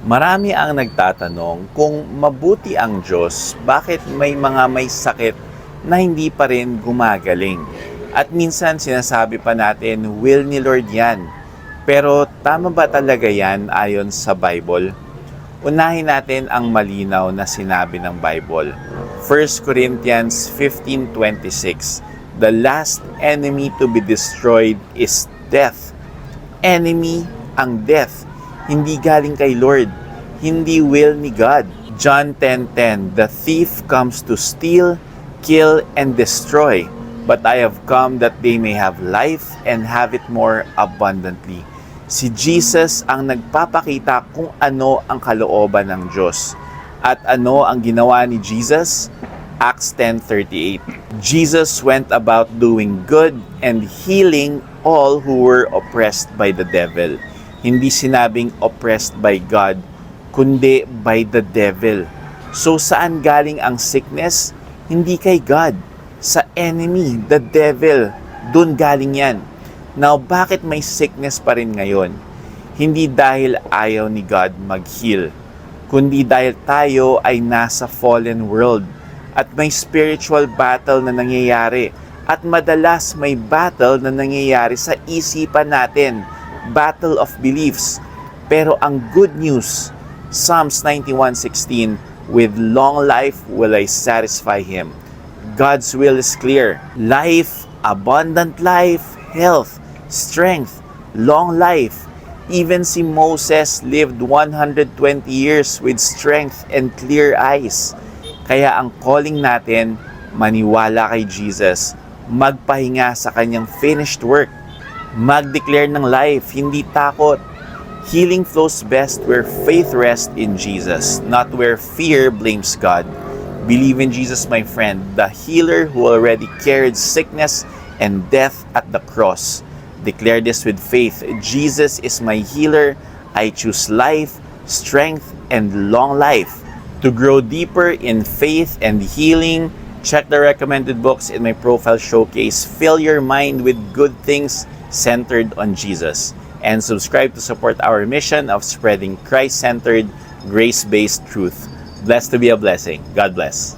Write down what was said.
Marami ang nagtatanong kung mabuti ang Diyos, bakit may mga may sakit na hindi pa rin gumagaling? At minsan sinasabi pa natin, will ni Lord yan. Pero tama ba talaga yan ayon sa Bible? Unahin natin ang malinaw na sinabi ng Bible. 1 Corinthians 15:26, the last enemy to be destroyed is death. Enemy ang death. Hindi galing kay Lord. Hindi will ni God. John 10:10, the thief comes to steal, kill, and destroy. But I have come that they may have life and have it more abundantly. Si Jesus ang nagpapakita kung ano ang kalooban ng Diyos. At ano ang ginawa ni Jesus? Acts 10:38. Jesus went about doing good and healing all who were oppressed by the devil. Hindi sinabing oppressed by God, kundi by the devil. So saan galing ang sickness? Hindi kay God. Sa enemy, the devil. Doon galing yan. Now, bakit may sickness pa rin ngayon? Hindi dahil ayaw ni God mag-heal, kundi dahil tayo ay nasa fallen world at may spiritual battle na nangyayari. At madalas may battle na nangyayari sa isipan natin. Battle of beliefs. Pero ang good news, Psalms 91:16, with long life will I satisfy him. God's will is clear. Life, abundant life, health, strength, long life. Even si Moses lived 120 years with strength and clear eyes. Kaya ang calling natin, maniwala kay Jesus, magpahinga sa kanyang finished work, mag-declare ng life, hindi takot. Healing flows best where faith rests in Jesus, not where fear blames God. Believe in Jesus, my friend, the healer who already carried sickness and death at the cross. Declare this with faith. Jesus is my healer. I choose life, strength, and long life. To grow deeper in faith and healing, check the recommended books in my profile showcase. Fill your mind with good things centered on Jesus. And subscribe to support our mission of spreading Christ-centered, grace-based truth. Blessed to be a blessing. God bless.